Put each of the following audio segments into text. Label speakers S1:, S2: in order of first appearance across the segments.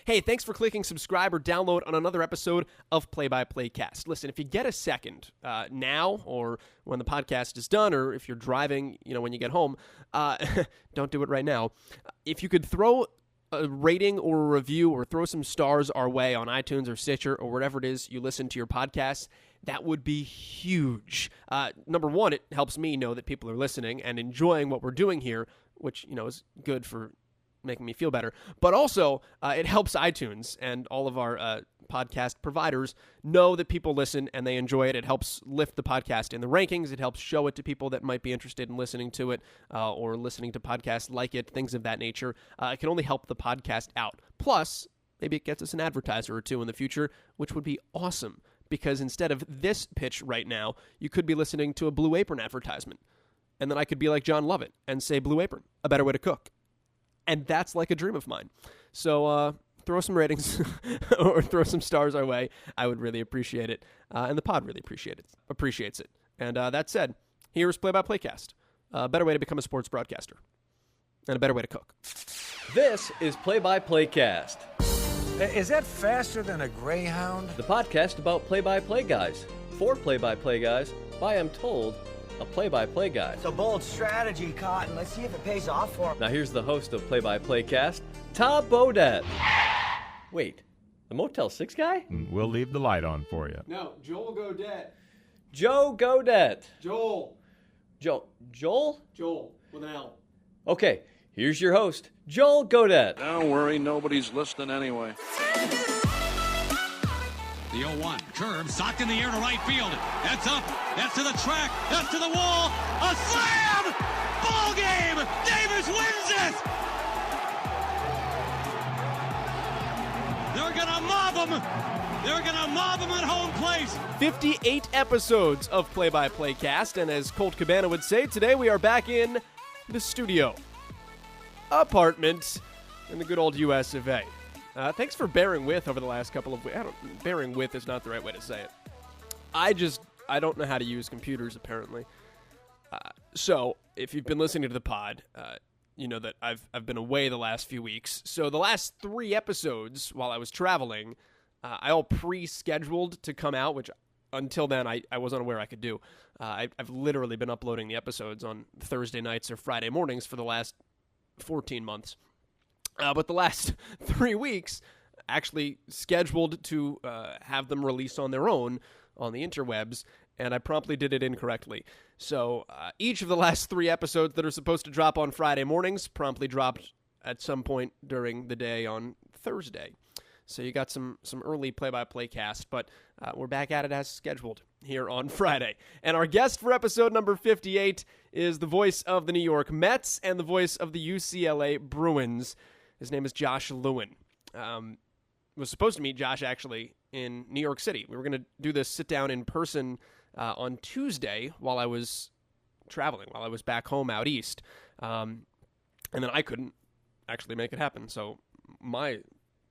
S1: Hey, thanks for clicking subscribe or download on another episode of Play-by-Playcast. Listen, if you get a second now or when the podcast is done, or if you're driving, when you get home, don't do it right now. If you could throw a rating or a review or throw some stars our way on iTunes or Stitcher or whatever it is you listen to your podcasts, that would be huge. Number one, it helps me know that people are listening and enjoying what we're doing here, which, is good for making me feel better. But also, it helps iTunes and all of our podcast providers know that people listen and they enjoy it. It helps lift the podcast in the rankings. It helps show it to people that might be interested in listening to it or listening to podcasts like it, things of that nature. It can only help the podcast out. Plus, maybe it gets us an advertiser or two in the future, which would be awesome. Because instead of this pitch right now, you could be listening to a Blue Apron advertisement. And then I could be like John Lovett and say, Blue Apron, a better way to cook. And that's like a dream of mine. So throw some ratings or throw some stars our way. I would really appreciate it. And the pod really appreciates it. And that said, here's Play-by-Playcast. A better way to become a sports broadcaster. And a better way to cook.
S2: This is Play-by-Playcast.
S3: Is that faster than a Greyhound?
S2: The podcast about play-by-play guys. For play-by-play guys, by, I'm told, a play-by-play guy.
S4: It's a bold strategy, Cotton. Let's see if it pays off for him.
S2: Now here's the host of Play-by-Playcast, Todd Bodette. Wait, the Motel 6 guy?
S5: We'll leave the light on for you.
S1: No, Joel Godet.
S2: Joe Godet.
S1: Joel.
S2: Joel?
S1: Joel, with an L.
S2: Okay, here's your host, Joel Godet.
S6: Don't worry, nobody's listening anyway.
S7: The 0-1, curve, socked in the air to right field. That's up, that's to the track, that's to the wall. A slam! Ball game! Davis wins it! They're gonna mob him! They're gonna mob him at home plate!
S1: 58 episodes of Play-by-Playcast, and as Colt Cabana would say, today we are back in the studio. Apartment in the good old US of A. Thanks for bearing with over the last couple of weeks. Bearing with is not the right way to say it. I don't know how to use computers, apparently. So, if you've been listening to the pod, you know that I've been away the last few weeks. So, the last 3 episodes, while I was traveling, I all pre-scheduled to come out, which until then I was unaware I could do. I've literally been uploading the episodes on Thursday nights or Friday mornings for the last 14 months. But the last 3 weeks, actually scheduled to have them released on their own on the interwebs, and I promptly did it incorrectly. So each of the last 3 episodes that are supposed to drop on Friday mornings promptly dropped at some point during the day on Thursday. So you got some early play-by-play cast, but we're back at it as scheduled here on Friday. And our guest for episode number 58 is the voice of the New York Mets and the voice of the UCLA Bruins. His name is Josh Lewin. Was supposed to meet Josh, actually, in New York City. We were going to do this sit-down in person on Tuesday while I was traveling, while I was back home out east. And then I couldn't actually make it happen. So my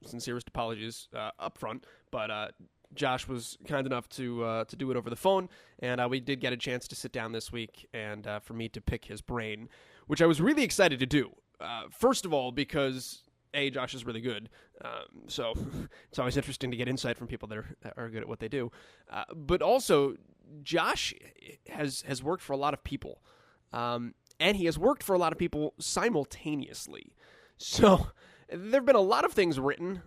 S1: sincerest apologies up front. But Josh was kind enough to do it over the phone, and we did get a chance to sit down this week and for me to pick his brain, which I was really excited to do. First of all, because Josh is really good, so it's always interesting to get insight from people that are good at what they do. But also, Josh has worked for a lot of people, and he has worked for a lot of people simultaneously. So there have been a lot of things written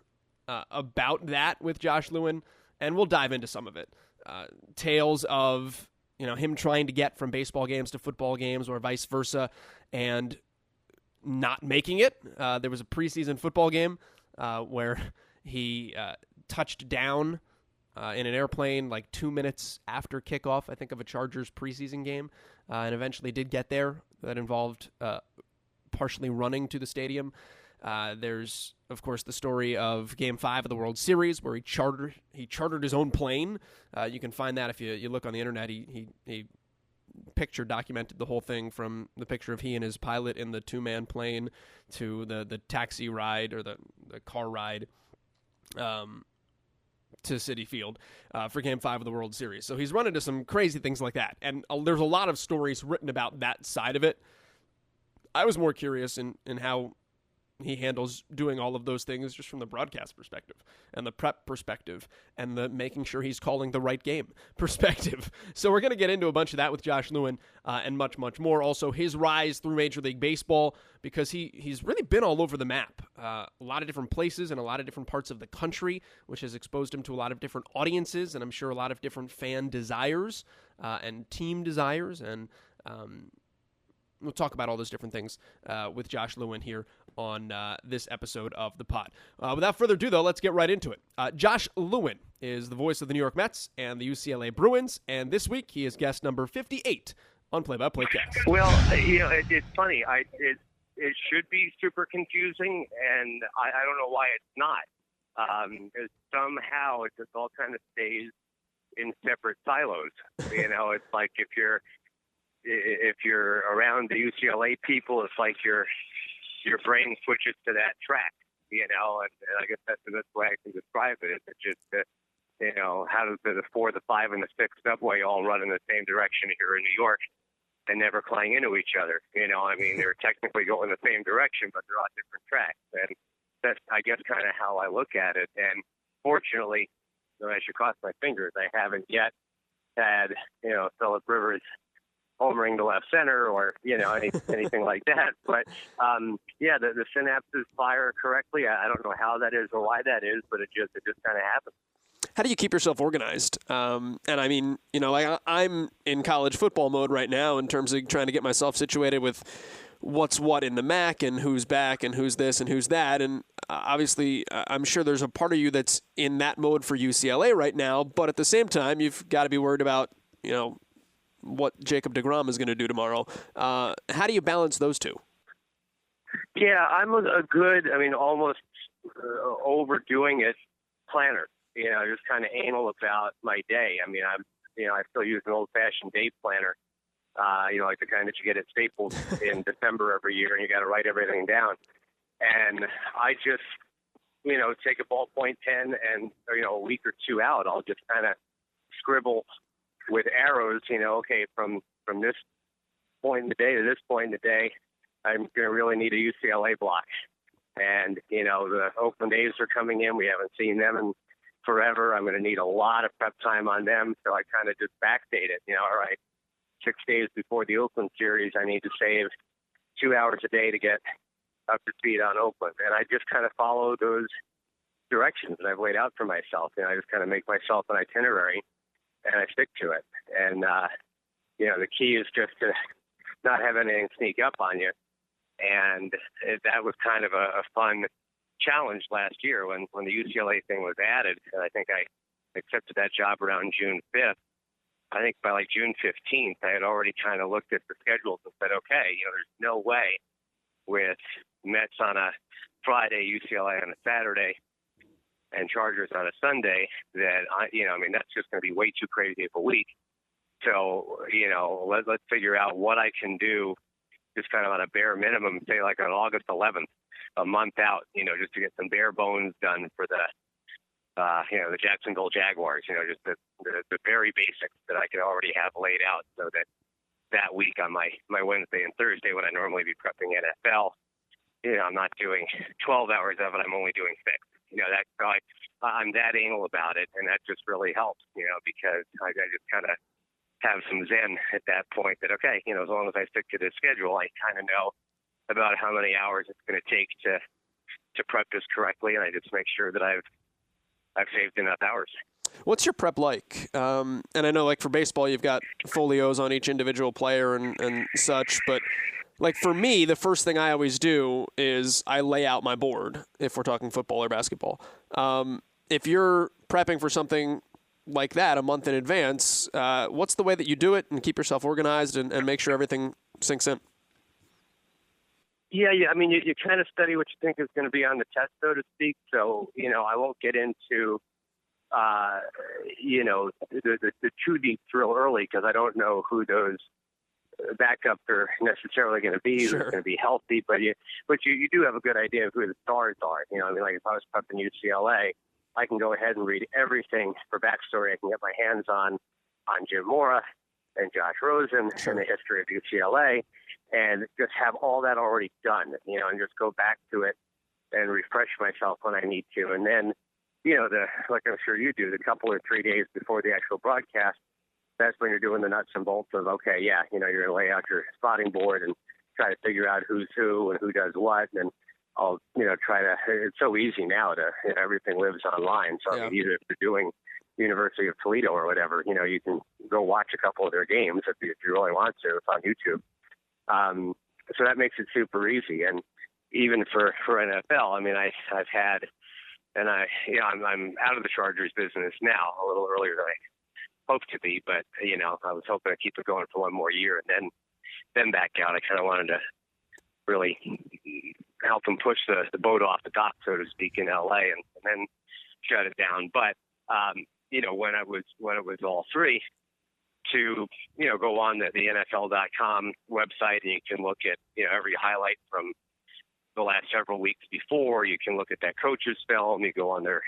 S1: about that with Josh Lewin, and we'll dive into some of it. Tales of him trying to get from baseball games to football games, or vice versa, and not making it. There was a preseason football game where he touched down in an airplane like 2 minutes after kickoff, I think, of a Chargers preseason game, and eventually did get there. That involved partially running to the stadium. There's, of course, the story of Game 5 of the World Series, where he chartered his own plane. You can find that if you look on the internet. He picture documented the whole thing, from the picture of he and his pilot in the 2-man plane to the taxi ride, or the car ride to Citi Field for Game 5 of the World Series. So he's run into some crazy things like that, and there's a lot of stories written about that side of it. I was more curious in how he handles doing all of those things just from the broadcast perspective and the prep perspective and the making sure he's calling the right game perspective. So we're going to get into a bunch of that with Josh Lewin and much, much more. Also, his rise through Major League Baseball, because he's really been all over the map. A lot of different places and a lot of different parts of the country, which has exposed him to a lot of different audiences and I'm sure a lot of different fan desires and team desires. And we'll talk about all those different things with Josh Lewin here on this episode of the pod. Without further ado, though, let's get right into it. Josh Lewin is the voice of the New York Mets and the UCLA Bruins, and this week he is guest number 58 on Play-by-Playcast.
S8: Well, it's funny. It should be super confusing, and I don't know why it's not. Somehow it just all kind of stays in separate silos. It's like if you're around the UCLA people, it's like your brain switches to that track, and I guess that's the best way I can describe it. It's just how does the 4, the 5, and the 6 subway all run in the same direction here in New York and never clang into each other? They're technically going the same direction, but they're on different tracks. And that's, I guess, kind of how I look at it. And fortunately, I should cross my fingers, I haven't yet had, Phillip Rivers homering to left center or, anything like that. But, the synapses fire correctly. I don't know how that is or why that is, but it just kind of happens.
S1: How do you keep yourself organized? I'm in college football mode right now in terms of trying to get myself situated with what's what in the MAC and who's back and who's this and who's that. And obviously, I'm sure there's a part of you that's in that mode for UCLA right now. But at the same time, you've got to be worried about, what Jacob deGrom is going to do tomorrow. How do you balance those two?
S8: Yeah, I'm a good, almost overdoing it planner. Just kind of anal about my day. I still use an old-fashioned day planner, like the kind that you get at Staples in December every year, and you got to write everything down. And I just, take a ballpoint pen and, a week or two out, I'll just kind of scribble with arrows, from this point in the day to this point in the day, I'm going to really need a UCLA block. And, the Oakland A's are coming in. We haven't seen them in forever. I'm going to need a lot of prep time on them. So I kind of just backdate it. All right, 6 days before the Oakland series, I need to save 2 hours a day to get up to speed on Oakland. And I just kind of follow those directions that I've laid out for myself. I just kind of make myself an itinerary and I stick to it. And, the key is just to not have anything sneak up on you. And that was kind of a fun challenge last year when the UCLA thing was added. And I think I accepted that job around June 5th. I think by like June 15th, I had already kind of looked at the schedules and said, okay, there's no way with Mets on a Friday, UCLA on a Saturday, and Chargers on a Sunday that, that's just going to be way too crazy of a week. So, let's figure out what I can do just kind of on a bare minimum, say like on August 11th, a month out, just to get some bare bones done for the Jacksonville Jaguars, just the very basics that I could already have laid out so that week on my Wednesday and Thursday when I normally be prepping NFL, I'm not doing 12 hours of it. I'm only doing 6. I'm that anal about it, and that just really helps, because I just kind of have some zen at that point that, okay, as long as I stick to this schedule, I kind of know about how many hours it's going to take to prep this correctly, and I just make sure that I've saved enough hours.
S1: What's your prep like? And I know, like, for baseball, you've got folios on each individual player and such, but like for me, the first thing I always do is I lay out my board if we're talking football or basketball. If you're prepping for something like that a month in advance, what's the way that you do it and keep yourself organized and make sure everything sinks in?
S8: Yeah. You kind of study what you think is going to be on the test, so to speak. So, I won't get into, the too deep drill early because I don't know who those backups are necessarily going to be. Sure. Who's going to be healthy, but you do have a good idea of who the stars are. Like if I was prepping UCLA, I can go ahead and read everything for backstory I can get my hands on Jim Mora and Josh Rosen. Sure. And the history of UCLA, and just have all that already done, and just go back to it and refresh myself when I need to. And then, like I'm sure you do, the couple or 3 days before the actual broadcast, that's when you're doing the nuts and bolts of, okay, yeah, you're going to lay out your spotting board and try to figure out who's who and who does what. And I'll, try to, it's so easy now to, everything lives online. So I mean, either if you're doing University of Toledo or whatever, you can go watch a couple of their games if you really want to. It's on YouTube. So that makes it super easy. And even for NFL, I mean, I've had, and I'm out of the Chargers business now a little earlier than I hoped to be, but I was hoping to keep it going for one more year and then back out. I kind of wanted to really help them push the boat off the dock, so to speak, in LA, and then shut it down. But when it was all three, to go on the NFL.com website, and you can look at every highlight from the last several weeks before. You can look at that coach's film. You go on their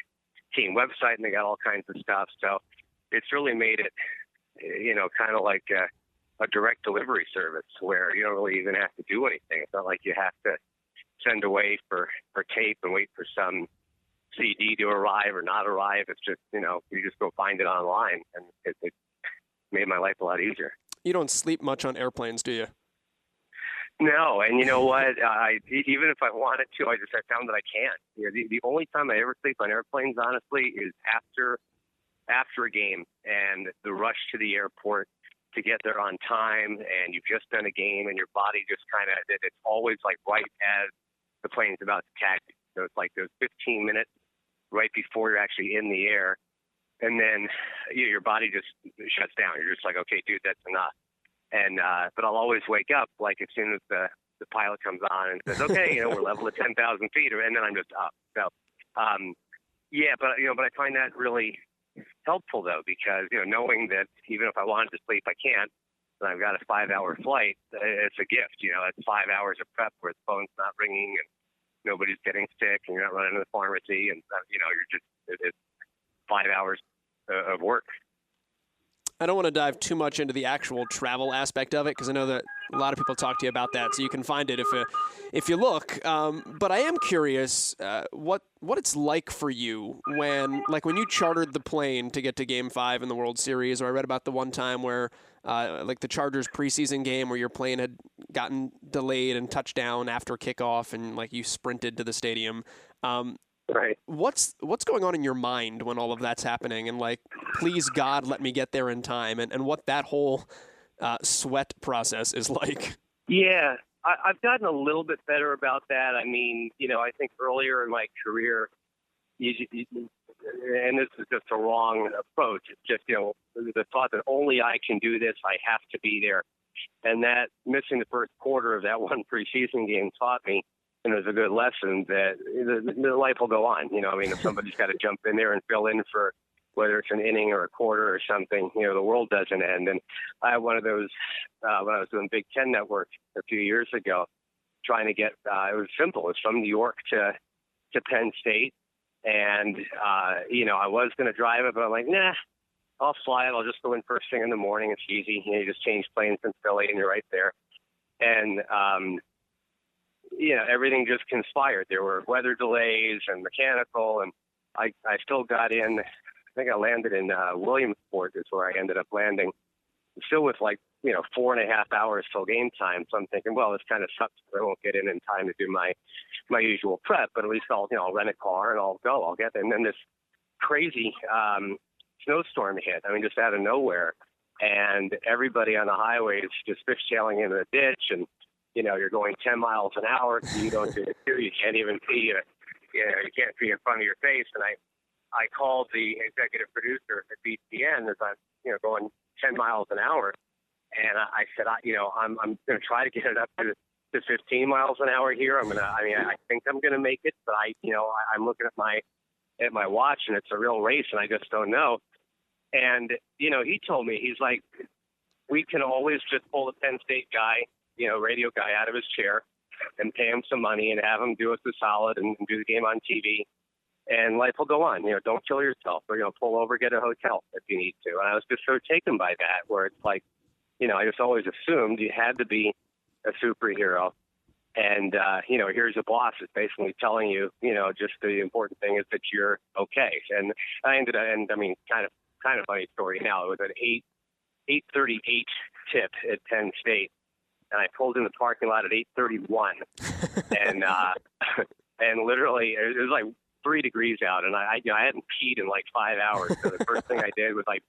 S8: team website, and they got all kinds of stuff. So it's really made it, kind of like a direct delivery service where you don't really even have to do anything. It's not like you have to send away for tape and wait for some CD to arrive or not arrive. It's just, you just go find it online, and it made my life a lot easier.
S1: You don't sleep much on airplanes, do you?
S8: No, and you know what? Even if I wanted to, I found that I can't. The only time I ever sleep on airplanes, honestly, is after a game and the rush to the airport to get there on time, and you've just done a game, and your body just kind of, it's always like right as the plane's about to taxi. So it's like those 15 minutes right before you're actually in the air. And then your body just shuts down. You're just like, okay, dude, that's enough. And but I'll always wake up like as soon as the pilot comes on and says, okay, we're level at 10,000 feet, and then I'm just up. So but I find that really helpful though, because knowing that even if I wanted to sleep, I can't. And I've got a 5-hour flight. It's a gift. It's 5 hours of prep where the phone's not ringing and nobody's getting sick, and you're not running to the pharmacy, and you're just it's 5 hours of work.
S1: I don't want to dive too much into the actual travel aspect of it, because I know that a lot of people talk to you about that, so you can find it if you look. But I am curious what it's like for you when you chartered the plane to get to Game 5 in the World Series, or I read about the one time where the Chargers preseason game where your plane had gotten delayed and touchdown after kickoff, and you sprinted to the stadium.
S8: Right.
S1: What's going on in your mind when all of that's happening, and please God, let me get there in time, and what that whole sweat process is like? Yeah,
S8: I've gotten a little bit better about that. I mean, I think earlier in my career, and this is just a wrong approach. It's just, the thought that only I can do this, I have to be there. And that missing the first quarter of that one preseason game taught me, and it was a good lesson, that the life will go on. If somebody's got to jump in there and fill in for whether it's an inning or a quarter or something, the world doesn't end. And I had one of those when I was doing Big Ten Network a few years ago, trying to get, it was simple. It was from New York to Penn State. And, I was going to drive it, but I'm like, nah, I'll fly it. I'll just go in first thing in the morning. It's easy. You just change planes from Philly and you're right there. And, everything just conspired. There were weather delays and mechanical, and I still got in. I think I landed in Williamsport is where I ended up landing, still with 4.5 hours till game time. So I'm thinking, well, this kind of sucks. I won't get in time to do my usual prep, but at least I'll rent a car and I'll go. I'll get there. And then this crazy snowstorm hit. I mean, just out of nowhere, and everybody on the highway is just fishtailing into the ditch, and you're going 10 miles an hour. So you don't do it too. You can't even see you can't see in front of your face. And I called the executive producer at BTN as I'm going 10 miles an hour, and I said, I'm going to try to get it up to 15 miles an hour here. I think I'm going to make it, but I'm looking at my watch, and it's a real race, and I just don't know. And he told me, he's like, we can always just pull the Penn State guy, radio guy, out of his chair and pay him some money and have him do us a solid and do the game on TV, and life will go on. Don't kill yourself, or pull over, get a hotel if you need to. And I was just so taken by that, where it's like, I just always assumed you had to be a superhero And, here's a boss that's basically telling you, just the important thing is that you're okay. And I ended up, kind of funny story now. It was an 8:38 tip at Penn State. And I pulled in the parking lot at 8:31. And, and literally it was like 3 degrees out. And I hadn't peed in like 5 hours. So the first thing I did was I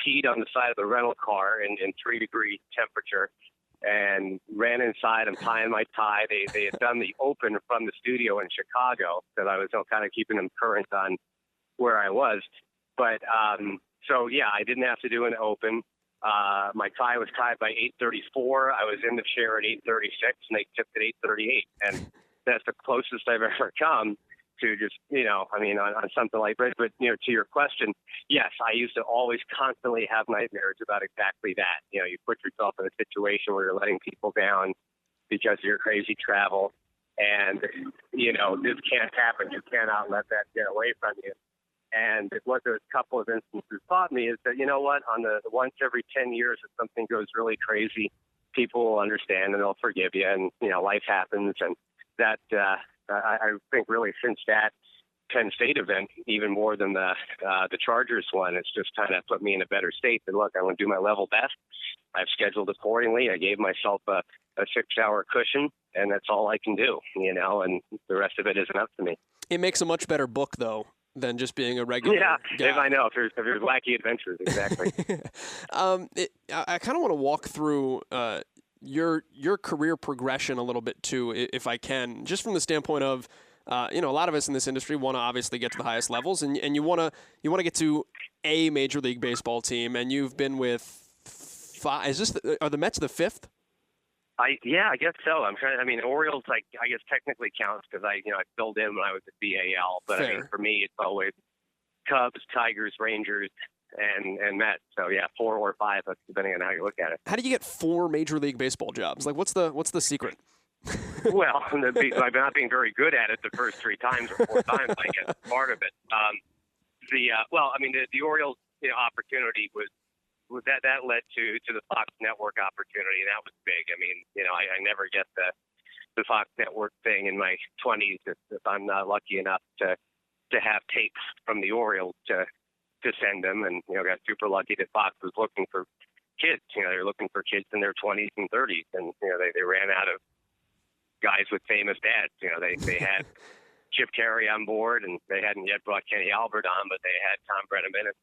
S8: peed on the side of the rental car in 3-degree temperature. And ran inside. I'm tying my tie. They had done the open from the studio in Chicago because I was kind of keeping them current on where I was. But I didn't have to do an open. My tie was tied by 8:34. I was in the chair at 8:36, and they tipped at 8:38. And that's the closest I've ever come to just, on something like that. But, to your question, yes, I used to always constantly have nightmares about exactly that. You put yourself in a situation where you're letting people down because of your crazy travel. And, this can't happen. You cannot let that get away from you. And what those couple of instances taught me is that, on the once every 10 years if something goes really crazy, people will understand and they'll forgive you. And, life happens. And that, I think really since that Penn State event, even more than the Chargers one, it's just kind of put me in a better state. And look, I want to do my level best. I've scheduled accordingly. I gave myself a 6-hour cushion, and that's all I can do, and the rest of it isn't up to me.
S1: It makes a much better book, though, than just being a regular guy.
S8: If I know, if there's wacky adventures, exactly.
S1: I kind of want to walk through your career progression a little bit too, if I can, just from the standpoint of, a lot of us in this industry want to obviously get to the highest levels, and you want to get to a Major League Baseball team, and you've been with 5. Are the Mets the 5th?
S8: I guess so. I'm trying. Orioles, I guess technically counts because I filled in when I was at BAL, but
S1: Fair.
S8: for me, it's always Cubs, Tigers, Rangers, and Mets. So 4 or 5, depending on how you look at it.
S1: How do you get 4 Major League Baseball jobs? Like, what's the secret?
S8: Well, I'm not being very good at it the first 3 times or 4 times. I guess part of it. The Orioles opportunity was that led to the Fox Network opportunity, and that was big. I never get the Fox Network thing in my 20s if I'm not lucky enough to have tapes from the Orioles to send them, and got super lucky that Fox was looking for kids. They're looking for kids in their 20s and 30s, and they ran out of guys with famous dads. They had Chip Carey on board, and they hadn't yet brought Kenny Albert on, but they had Tom Brenneman, and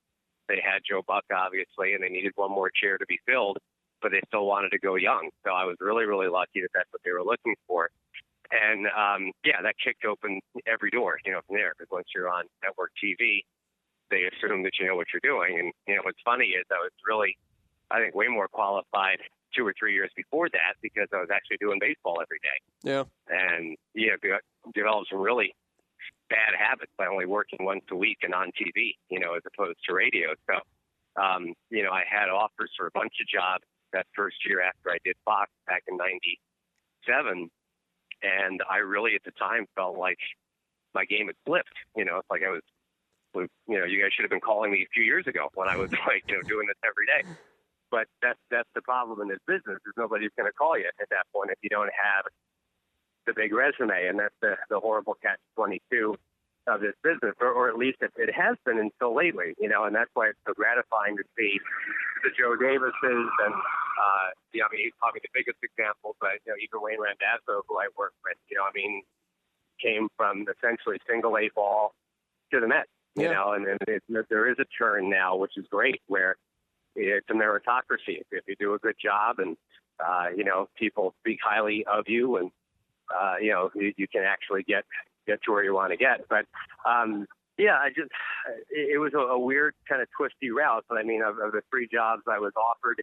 S8: they had Joe Buck, obviously, and they needed one more chair to be filled, but they still wanted to go young. So I was really, really lucky that that's what they were looking for. And, that kicked open every door, from there, because once you're on network TV, they assume that you know what you're doing. And, what's funny is I was really, I think, way more qualified 2 or 3 years before that because I was actually doing baseball every day.
S1: Yeah.
S8: And, developed some really bad habits by only working once a week and on TV, as opposed to radio. So, I had offers for a bunch of jobs that first year after I did Fox back in 97. And I really, at the time, felt like my game had flipped. It's like I was, you guys should have been calling me a few years ago when I was doing this every day. But that's the problem in this business is nobody's going to call you at that point if you don't have the big resume. And that's the horrible catch-22 of this business, or at least it has been until lately, and that's why it's so gratifying to see the Joe Davises and, he's probably the biggest example, but, even Wayne Randazzo, who I work with, came from essentially single A ball to the Mets, and there is a turn now, which is great, where it's a meritocracy. If you do a good job and, people speak highly of you and, you can actually get to where you want to get. But, it was a weird kind of twisty route. But of the 3 jobs I was offered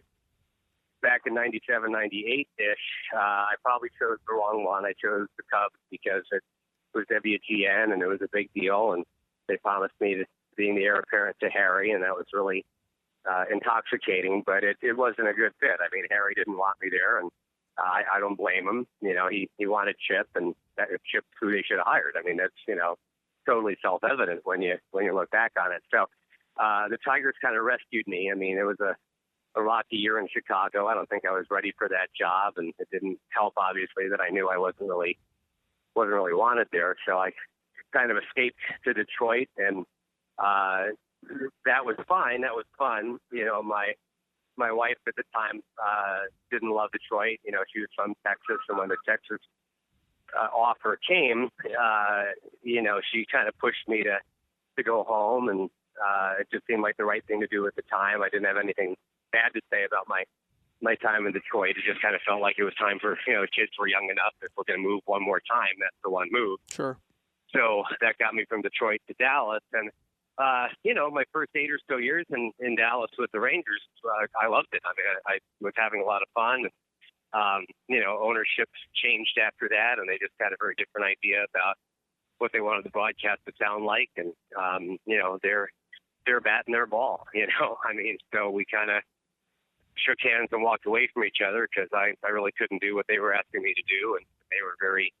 S8: back in 97, 98-ish, I probably chose the wrong one. I chose the Cubs because it was WGN and it was a big deal. And they promised me being the heir apparent to Harry, and that was really intoxicating, but it wasn't a good fit. Harry didn't want me there, and I don't blame him. He wanted Chip, and Chip's who they should have hired. That's, totally self-evident when you look back on it. So the Tigers kind of rescued me. It was a a rocky year in Chicago. I don't think I was ready for that job, and it didn't help, obviously, that I knew I wasn't really wanted there. So I kind of escaped to Detroit, and that was fine. That was fun. You know, my wife at the time didn't love Detroit. You know, she was from Texas, and when the Texas offer came, you know, she kind of pushed me to go home, and it just seemed like the right thing to do at the time. I didn't have anything bad to say about my time in Detroit. It just kind of felt like it was time for, you know, kids were young enough. If we're going to move one more time, that's the one move.
S1: Sure.
S8: So that got me from Detroit to Dallas. And, you know, my first 8 or so years in Dallas with the Rangers, I loved it. I mean, I was having a lot of fun. You know, ownership changed after that, and they just had a very different idea about what they wanted the broadcast to sound like. And, you know, they're bat and their ball, you know. I mean, so we kind of shook hands and walked away from each other because I really couldn't do what they were asking me to do, and they were very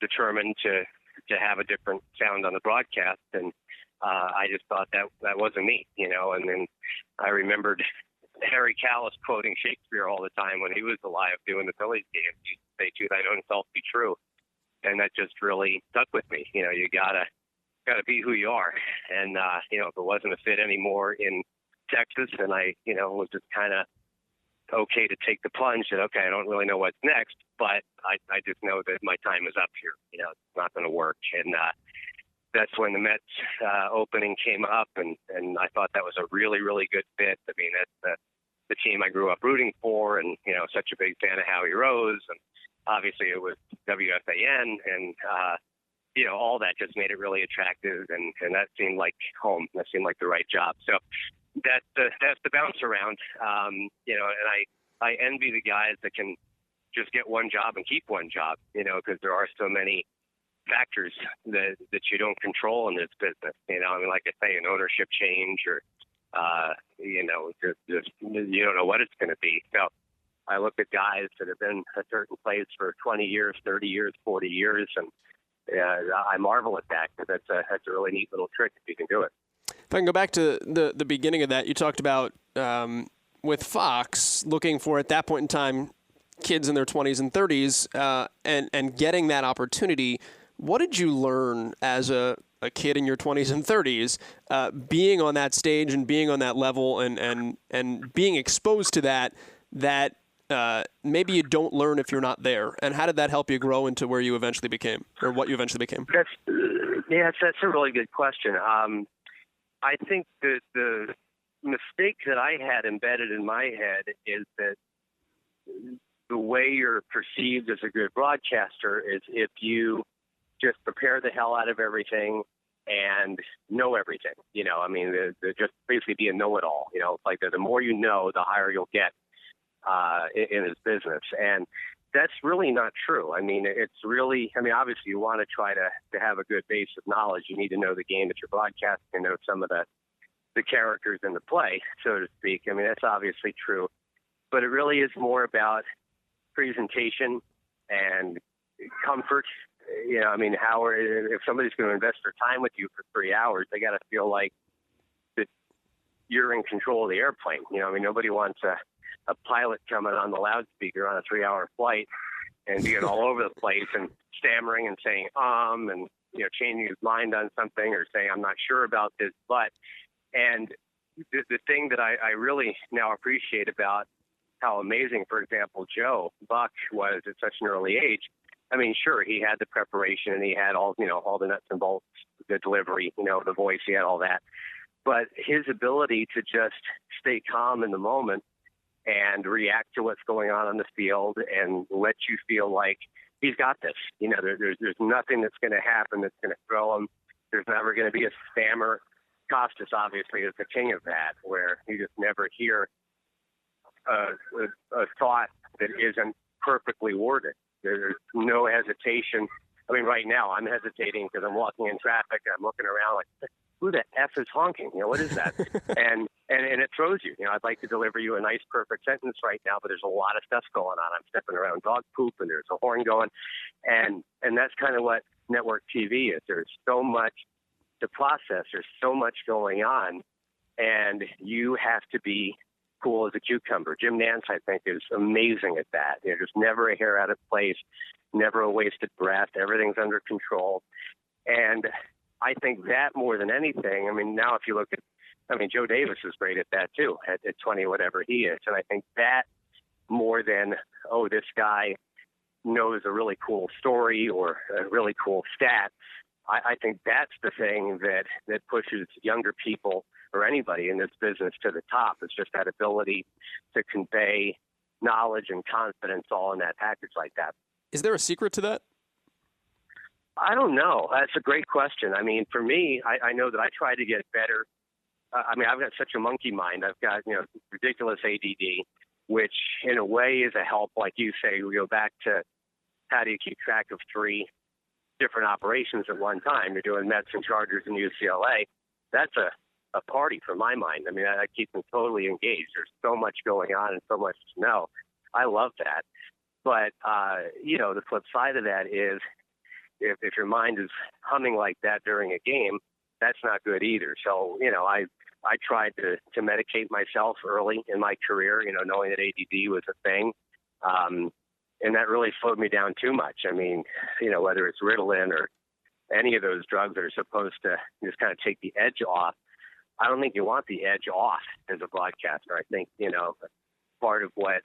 S8: determined to have a different sound on the broadcast, and I just thought that wasn't me, you know. And then I remembered Harry Callis quoting Shakespeare all the time when he was alive doing the Phillies games. He'd say, "To thine own self be true," and that just really stuck with me. You know, you gotta be who you are, and you know, if it wasn't a fit anymore in Texas, and I, you know, was just kind of okay to take the plunge that, okay, I don't really know what's next, but I just know that my time is up here. You know, it's not going to work. And that's when the Mets opening came up, and I thought that was a really, really good fit. I mean, that's the team I grew up rooting for, and, you know, such a big fan of Howie Rose, and obviously it was WFAN, and, you know, all that just made it really attractive, and that seemed like home. That seemed like the right job. So that's the bounce around, you know, and I envy the guys that can just get one job and keep one job, you know, because there are so many factors that you don't control in this business. You know, I mean, like I say, an ownership change, or, you know, just you don't know what it's going to be. So I look at guys that have been a certain place for 20 years, 30 years, 40 years, and I marvel at that, because that's a really neat little trick if you can do it.
S1: If I can go back to the beginning of that, you talked about with Fox looking for, at that point in time, kids in their 20s and 30s, and getting that opportunity. What did you learn as a kid in your 20s and 30s, being on that stage and being on that level, and being exposed to that maybe you don't learn if you're not there? And how did that help you grow into where you eventually became, or what you eventually became?
S8: That's a really good question. I think the mistake that I had embedded in my head is that the way you're perceived as a good broadcaster is if you just prepare the hell out of everything and know everything. You know, I mean, just basically be a know-it-all. You know, like the more you know, the higher you'll get in this business. And that's really not true. I mean, it's really, I mean, obviously you want to try to have a good base of knowledge. You need to know the game that you're broadcasting, and know some of the characters in the play, so to speak. I mean, that's obviously true. But it really is more about presentation and comfort. You know, I mean, if somebody's going to invest their time with you for 3 hours, they got to feel like that you're in control of the airplane. You know, I mean, nobody wants a pilot coming on the loudspeaker on a 3-hour flight and being all over the place and stammering and saying, and, you know, changing his mind on something, or saying, I'm not sure about this, but, and the thing that I really now appreciate about how amazing, for example, Joe Buck was at such an early age. I mean, sure, he had the preparation, and he had all the nuts and bolts, the delivery, you know, the voice, he had all that. But his ability to just stay calm in the moment and react to what's going on the field, and let you feel like he's got this. You know, there's nothing that's going to happen that's going to throw him. There's never going to be a stammer. Costas obviously is the king of that, where you just never hear a thought that isn't perfectly worded. There's no hesitation. I mean, right now I'm hesitating because I'm walking in traffic and I'm looking around like, who the F is honking? You know, what is that? and it throws you. You know, I'd like to deliver you a nice, perfect sentence right now, but there's a lot of stuff going on. I'm stepping around dog poop, and there's a horn going. And that's kind of what network TV is. There's so much to process. There's so much going on, and you have to be cool as a cucumber. Jim Nance, I think, is amazing at that. Just never a hair out of place, never a wasted breath. Everything's under control. And I think that more than anything, I mean, now if you look at, Joe Davis is great at that too, at 20, whatever he is. And I think that more than, this guy knows a really cool story or a really cool stat, I think that's the thing that pushes younger people or anybody in this business to the top. It's just that ability to convey knowledge and confidence all in that package like that.
S1: Is there a secret to that?
S8: I don't know. That's a great question. I mean, for me, I know that I try to get better. I've got such a monkey mind. I've got, ridiculous ADD, which in a way is a help. Like you say, we go back to how do you keep track of 3 different operations at one time? You're doing Mets and Chargers and UCLA. That's a party for my mind. I mean, I keep them totally engaged. There's so much going on and so much to know. I love that. But, the flip side of that is if your mind is humming like that during a game, that's not good either. So, I tried to medicate myself early in my career, knowing that ADD was a thing. And that really slowed me down too much. I mean, whether it's Ritalin or any of those drugs that are supposed to just kind of take the edge off, I don't think you want the edge off as a broadcaster. I think, part of what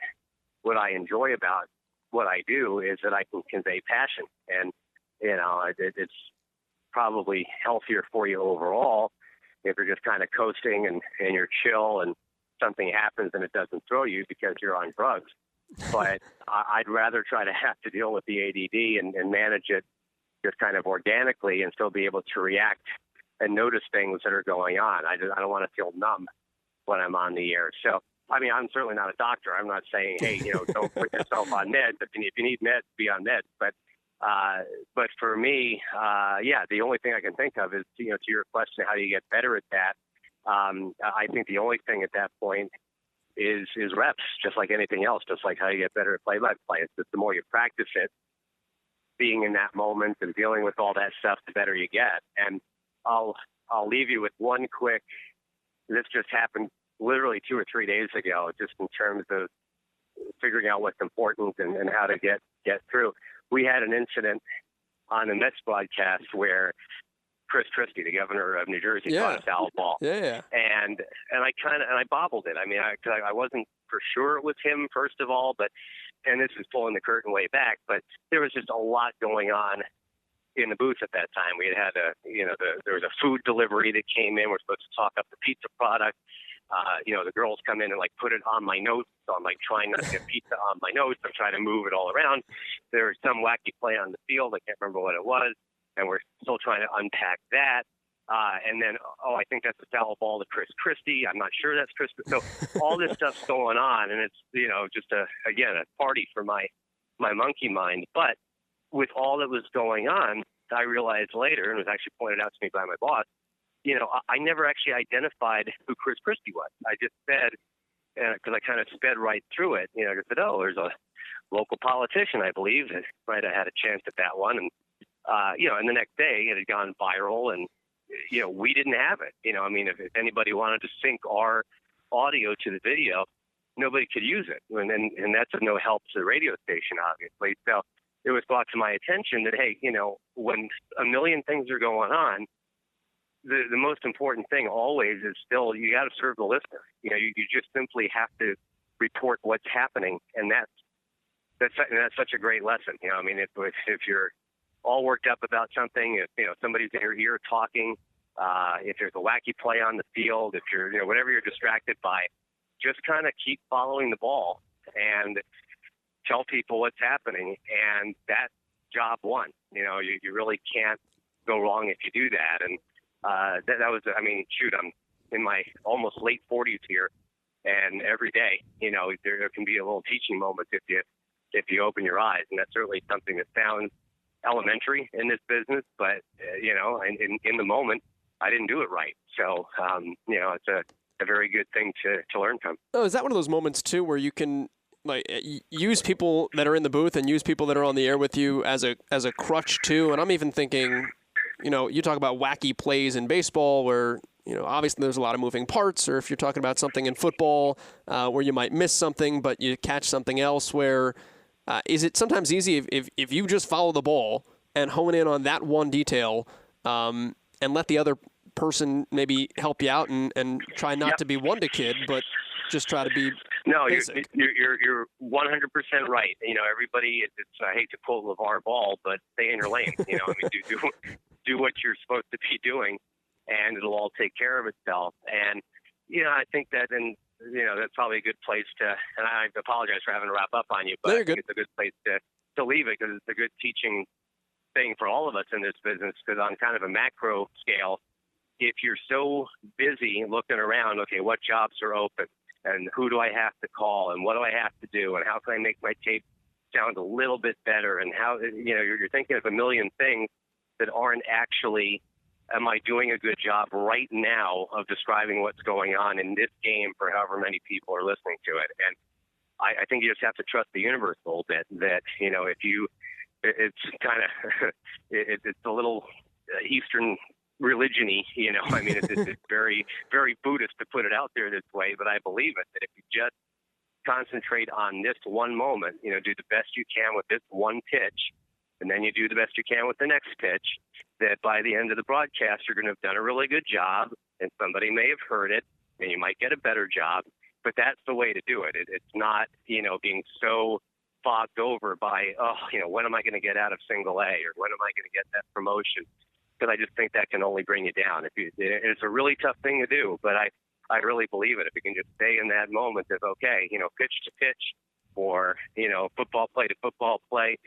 S8: I enjoy about what I do is that I can convey passion. And, it's probably healthier for you overall if you're just kind of coasting and you're chill and something happens and it doesn't throw you because you're on drugs. But I'd rather try to have to deal with the ADD and manage it just kind of organically and still be able to react and notice things that are going on. I don't want to feel numb when I'm on the air. So, I'm certainly not a doctor. I'm not saying, hey, don't put yourself on meds. If you need meds, be on meds. But for me, the only thing I can think of is, to your question, how do you get better at that? I think the only thing at that point is reps, just like anything else, just like how you get better at play-by-play. It's just the more you practice it, being in that moment and dealing with all that stuff, the better you get. And I'll leave you with one quick, this just happened literally 2 or 3 days ago, just in terms of figuring out what's important and how to get through. We had an incident on the Mets broadcast where Chris Christie, the governor of New Jersey, caught a foul ball.
S1: Yeah.
S8: And I bobbled it. I wasn't for sure it was him, first of all, and this is pulling the curtain way back, but there was just a lot going on in the booth at that time. We had there was a food delivery that came in. We're supposed to talk up the pizza product. The girls come in and put it on my notes. So I'm trying not to get pizza on my notes. I'm trying to move it all around. There was some wacky play on the field. I can't remember what it was. And we're still trying to unpack that. And then, I think that's a foul ball to Chris Christie. I'm not sure that's Chris. So all this stuff's going on. And it's, just a party for my monkey mind. But with all that was going on, I realized later, and it was actually pointed out to me by my boss, I never actually identified who Chris Christie was. I just said, because I kind of sped right through it, I said, there's a local politician, I believe. Right, I had a chance at that one. And, and the next day it had gone viral and, we didn't have it. If anybody wanted to sync our audio to the video, nobody could use it. And that's of no help to the radio station, obviously. So it was brought to my attention that, hey, when a million things are going on, the most important thing always is still you got to serve the listener. You just simply have to report what's happening, and that's such a great lesson. If you're all worked up about something, if somebody's in your ear talking, if there's a wacky play on the field, if you're whatever you're distracted by, just kind of keep following the ball and tell people what's happening, and that's job one. You really can't go wrong if you do that. And that was, I'm in my almost late 40s here, and every day, there can be a little teaching moment if you open your eyes, and that's certainly something that sounds elementary in this business, but in the moment, I didn't do it right. So, it's a very good thing to learn from.
S1: Oh, is that one of those moments too where you can use people that are in the booth and use people that are on the air with you as a crutch too? And I'm even thinking, you talk about wacky plays in baseball where obviously there's a lot of moving parts, or if you're talking about something in football where you might miss something, but you catch something else where is it sometimes easy if you just follow the ball and hone in on that one detail and let the other person maybe help you out and try not to be wonder-kid, but just try to be basic.
S8: You're 100% right. Everybody. I hate to quote LeVar Ball, but stay in your lane. Do what you're supposed to be doing, and it'll all take care of itself. And I think that, that's probably a good place to. And I apologize for having to wrap up on you, but I think it's a good place to leave it because it's a good teaching thing for all of us in this business. Because on kind of a macro scale, if you're so busy looking around, okay, what jobs are open? And who do I have to call? And what do I have to do? And how can I make my tape sound a little bit better? And how, you're thinking of a million things that aren't actually, am I doing a good job right now of describing what's going on in this game for however many people are listening to it? And I think you just have to trust the universe a little bit that, it's kind of, it's a little Eastern religion-y, it's very, very Buddhist to put it out there this way, but I believe it, that if you just concentrate on this one moment, do the best you can with this one pitch, and then you do the best you can with the next pitch, that by the end of the broadcast, you're going to have done a really good job, and somebody may have heard it, and you might get a better job, but that's the way to do it. It's not, being so fogged over by, when am I going to get out of single A, or when am I going to get that promotion? Because I just think that can only bring you down. It's a really tough thing to do, but I really believe it. If you can just stay in that moment of, okay, pitch to pitch, or, football play to football play,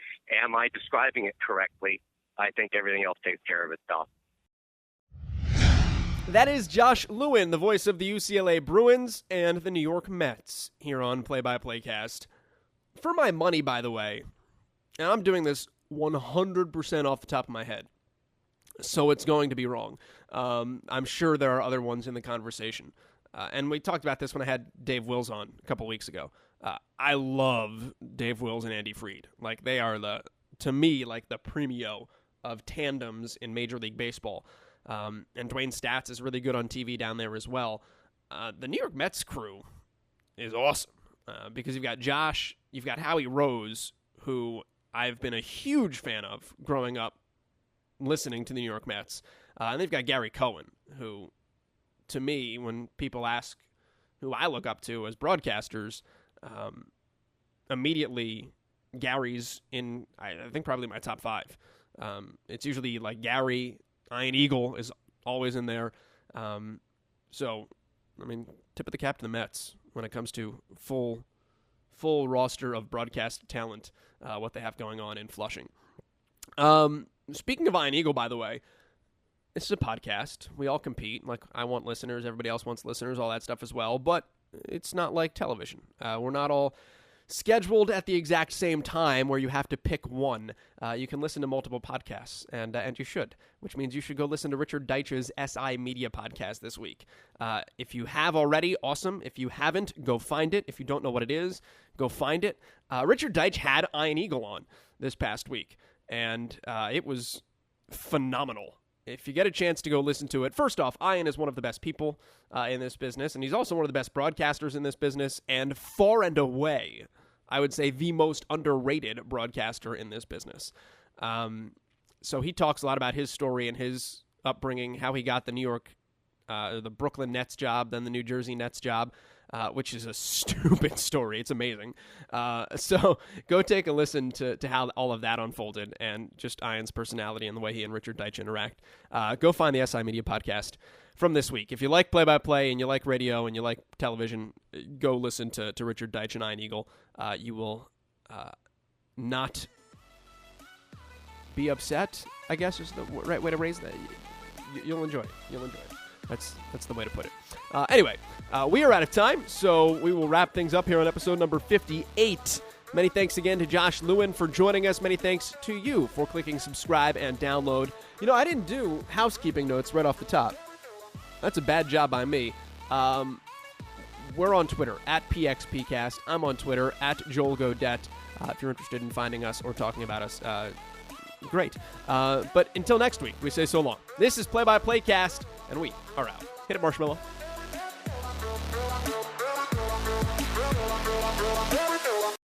S8: am I describing it correctly? I think everything else takes care of itself.
S1: That is Josh Lewin, the voice of the UCLA Bruins and the New York Mets, here on Play-by-Playcast. For my money, by the way, and I'm doing this 100% off the top of my head, so it's going to be wrong. I'm sure there are other ones in the conversation. And we talked about this when I had Dave Wills on a couple weeks ago. I love Dave Wills and Andy Fried. Like, they are to me, the premio of tandems in Major League Baseball. And Dwayne Statz is really good on TV down there as well. The New York Mets crew is awesome because you've got Josh, you've got Howie Rose, who I've been a huge fan of growing up listening to the New York Mets. And they've got Gary Cohen, who, to me, when people ask who I look up to as broadcasters, immediately Gary's in, I think, probably my top five. It's usually like Gary, Ian Eagle is always in there. So, tip of the cap to the Mets when it comes to full roster of broadcast talent, what they have going on in Flushing. Speaking of Ian Eagle, by the way, this is a podcast. We all compete. Like, I want listeners. Everybody else wants listeners, all that stuff as well. But it's not like television. We're not all scheduled at the exact same time where you have to pick one. You can listen to multiple podcasts, and you should, which means you should go listen to Richard Deitch's SI Media podcast this week. If you have already, awesome. If you haven't, go find it. If you don't know what it is, go find it. Richard Deitch had Ian Eagle on this past week, and it was phenomenal. If you get a chance to go listen to it, first off, Ian is one of the best people in this business, and he's also one of the best broadcasters in this business, and far and away, I would say the most underrated broadcaster in this business. So he talks a lot about his story and his upbringing, how he got the Brooklyn Nets job, then the New Jersey Nets job, which is a stupid story. It's amazing. So go take a listen to how all of that unfolded and just Ian's personality and the way he and Richard Deitch interact. Go find the SI Media podcast from this week. If you like play-by-play and you like radio and you like television, go listen to Richard Deitch and Ian Eagle. You will not be upset, I guess is the right way to raise that. You'll enjoy it. That's the way to put it. Anyway, we are out of time, so we will wrap things up here on episode number 58. Many thanks again to Josh Lewin for joining us. Many thanks to you for clicking subscribe and download. I didn't do housekeeping notes right off the top. That's a bad job by me. We're on Twitter, @PXPcast. I'm on Twitter, @JoelGodet. If you're interested in finding us or talking about us, great. But until next week, we say so long. This is Play-by-Playcast, and we are out. Hit it, Marshmallow.